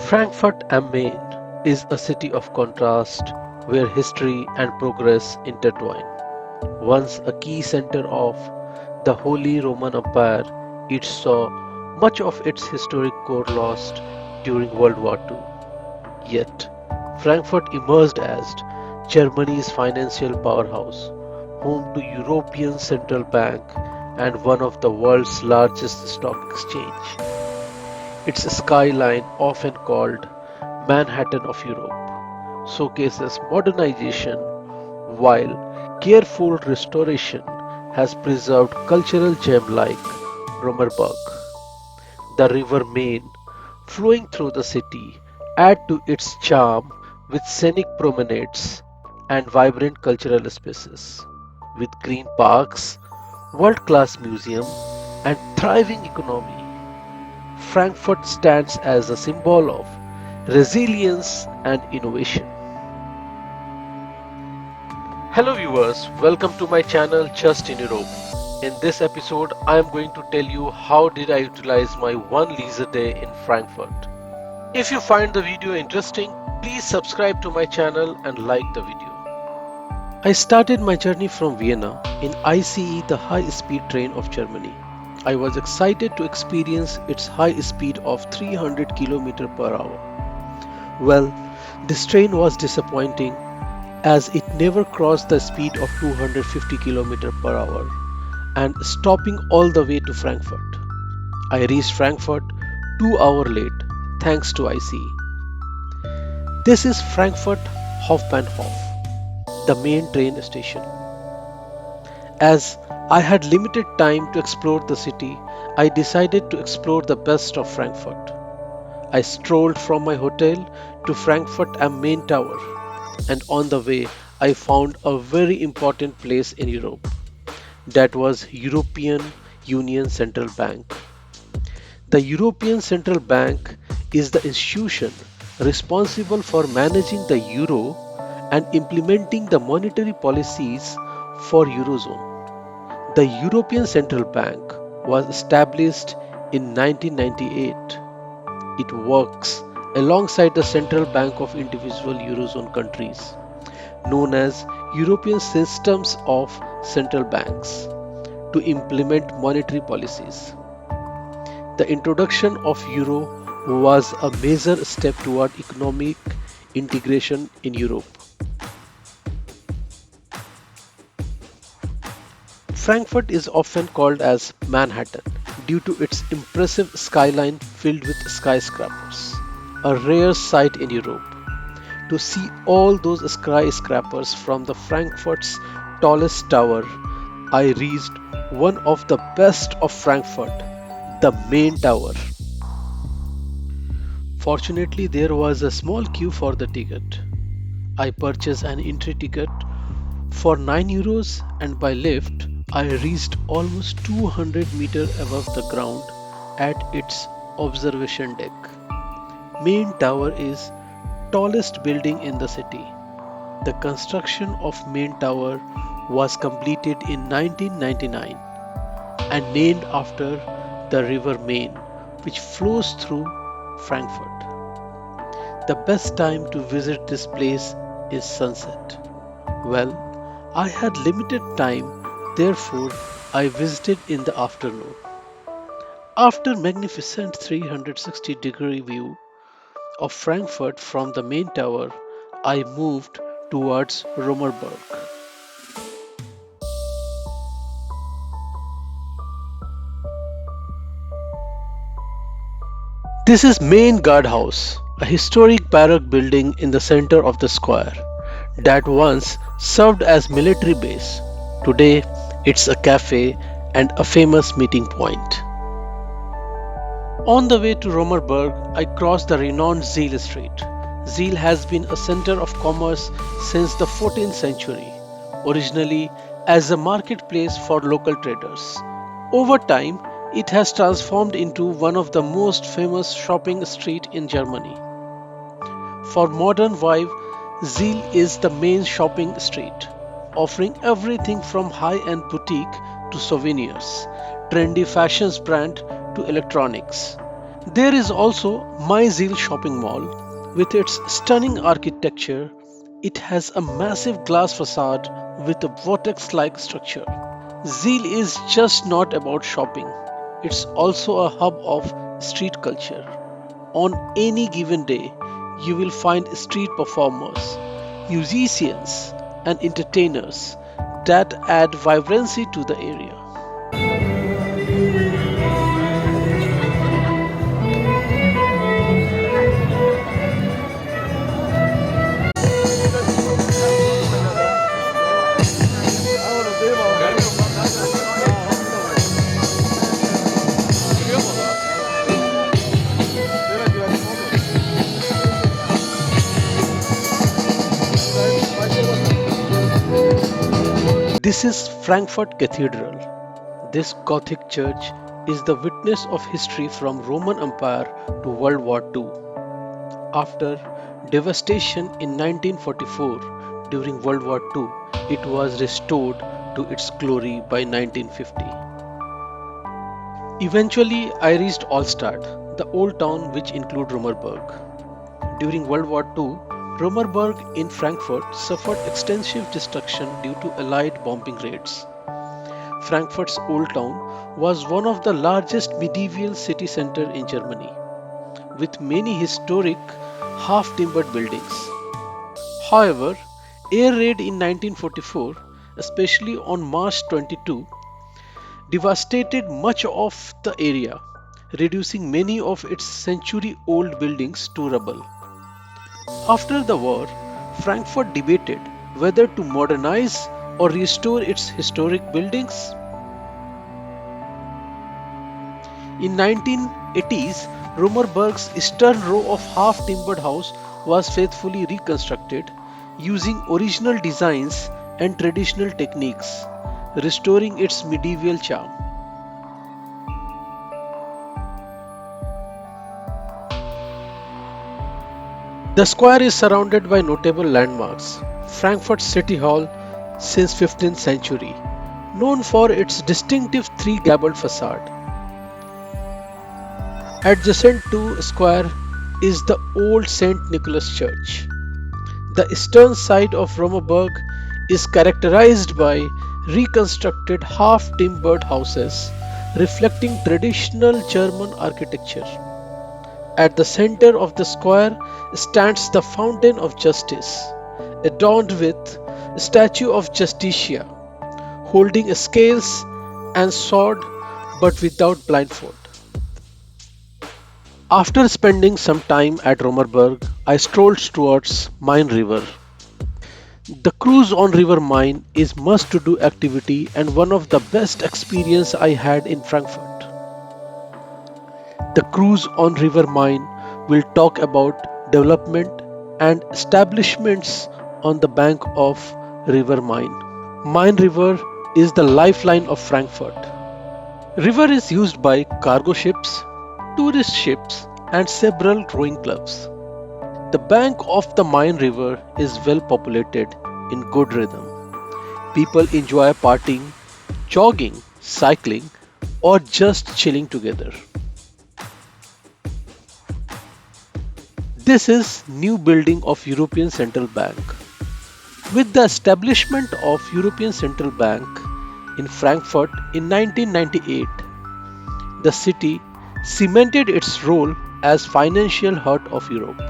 Frankfurt am Main is a city of contrast where history and progress intertwine. Once a key center of the Holy Roman Empire, it saw much of its historic core lost during World War II. Yet, Frankfurt emerged as Germany's financial powerhouse, home to European Central Bank and one of the world's largest stock exchange. Its skyline, often called Manhattan of Europe, showcases modernization while careful restoration has preserved cultural gems like Romerberg. The river Main, flowing through the city, add to its charm with scenic promenades and vibrant cultural spaces. With green parks, world-class museum, and thriving economy, Frankfurt stands as a symbol of resilience and innovation. Hello viewers, welcome to my channel Just in Europe. In this episode, I am going to tell you how did I utilize my one leisure day in Frankfurt. If you find the video interesting, please subscribe to my channel and like the video. I started my journey from Vienna in ICE, the high-speed train of Germany. I was excited to experience its high speed of 300 km per hour. Well, this train was disappointing as it never crossed the speed of 250 km per hour and stopping all the way to Frankfurt. I reached Frankfurt 2 hours late thanks to ICE. This is Frankfurt Hauptbahnhof, the main train station. As I had limited time to explore the city, I decided to explore the best of Frankfurt. I strolled from my hotel to Frankfurt am Main Tower, and on the way I found a very important place in Europe. That was European Union Central Bank. The European Central Bank is the institution responsible for managing the euro and implementing the monetary policies for Eurozone. The European Central Bank was established in 1998. It works alongside the Central Bank of individual Eurozone countries, known as European Systems of Central Banks, to implement monetary policies. The introduction of euro was a major step toward economic integration in Europe. Frankfurt is often called as Manhattan due to its impressive skyline filled with skyscrapers, a rare sight in Europe. To see all those skyscrapers from the Frankfurt's tallest tower, I reached one of the best of Frankfurt, the main tower. Fortunately, there was a small queue for the ticket. I purchased an entry ticket for 9 euros and by lift I reached almost 200 meters above the ground at its observation deck. Main tower is tallest building in the city. The construction of main tower was completed in 1999 and named after the river Main, which flows through Frankfurt. The best time to visit this place is sunset. Well, I had limited time, therefore I visited in the afternoon. After magnificent 360-degree view of Frankfurt from the main tower, I moved towards Romerberg. This is main guardhouse, a historic barrack building in the center of the square that once served as military base. Today, it's a cafe and a famous meeting point. On the way to Romerberg, I crossed the renowned Ziel Street. Ziel has been a center of commerce since the 14th century, originally as a marketplace for local traders. Over time, it has transformed into one of the most famous shopping streets in Germany. For modern vibe, Ziel is the main shopping street, offering everything from high-end boutique to souvenirs, trendy fashions brand to electronics. There is also My Ziel shopping mall. With its stunning architecture, it has a massive glass facade with a vortex like structure. Zeal is just not about shopping, it's also a hub of street culture. On any given day, you will find street performers, musicians, and entertainers that add vibrancy to the area. This is Frankfurt Cathedral. This Gothic church is the witness of history from Roman Empire to World War II. After devastation in 1944 during World War II, it was restored to its glory by 1950. Eventually, I reached Allstadt, the old town which includes Romerberg. During World War II, Romerberg in Frankfurt suffered extensive destruction due to Allied bombing raids. Frankfurt's Old Town was one of the largest medieval city centers in Germany, with many historic half-timbered buildings. However, air raid in 1944, especially on March 22, devastated much of the area, reducing many of its century-old buildings to rubble. After the war, Frankfurt debated whether to modernize or restore its historic buildings. In 1980s, Romerberg's eastern row of half-timbered house was faithfully reconstructed using original designs and traditional techniques, restoring its medieval charm. The square is surrounded by notable landmarks. Frankfurt City Hall since 15th century, known for its distinctive three-gabled facade. Adjacent to square is the old St. Nicholas Church. The eastern side of Romerberg is characterized by reconstructed half-timbered houses reflecting traditional German architecture. At the center of the square stands the Fountain of Justice, adorned with a statue of Justitia, holding scales and sword but without blindfold. After spending some time at Romerberg, I strolled towards Main River. The cruise on River Main is must-to-do activity and one of the best experience I had in Frankfurt. The cruise on River Main will talk about development and establishments on the bank of River Main. Main River is the lifeline of Frankfurt. River is used by cargo ships, tourist ships, and several rowing clubs. The bank of the Main River is well populated in good rhythm. People enjoy partying, jogging, cycling, or just chilling together. This is new building of European Central Bank. With the establishment of European Central Bank in Frankfurt in 1998, the city cemented its role as financial heart of Europe.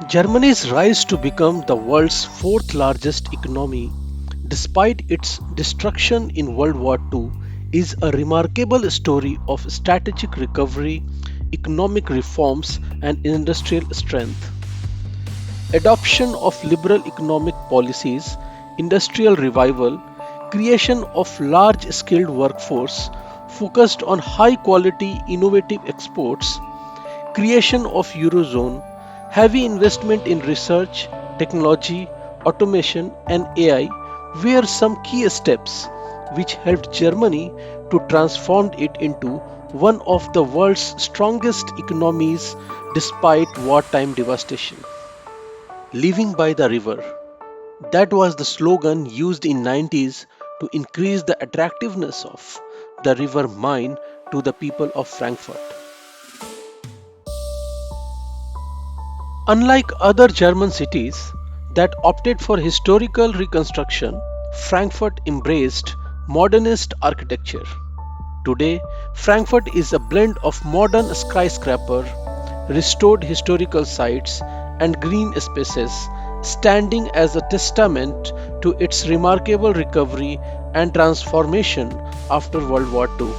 Germany's rise to become the world's fourth largest economy despite its destruction in World War II is a remarkable story of strategic recovery, economic reforms, and industrial strength. Adoption of liberal economic policies, industrial revival, creation of large skilled workforce focused on high quality innovative exports, creation of Eurozone, heavy investment in research, technology, automation, and AI were some key steps which helped Germany to transform it into one of the world's strongest economies despite wartime devastation. Living by the river. That was the slogan used in 90s to increase the attractiveness of the river Main to the people of Frankfurt. Unlike other German cities that opted for historical reconstruction, Frankfurt embraced modernist architecture. Today, Frankfurt is a blend of modern skyscraper, restored historical sites, and green spaces, standing as a testament to its remarkable recovery and transformation after World War II.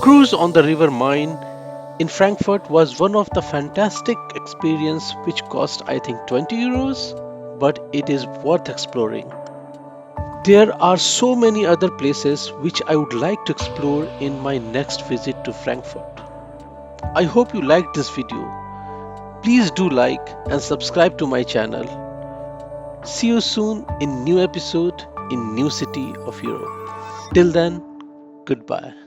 Cruise on the River Main in Frankfurt was one of the fantastic experience which cost I think 20 euros, but it is worth exploring. There are so many other places which I would like to explore in my next visit to Frankfurt. I hope you liked this video. Please do like and subscribe to my channel. See you soon in new episode in new city of Europe. Till then, goodbye.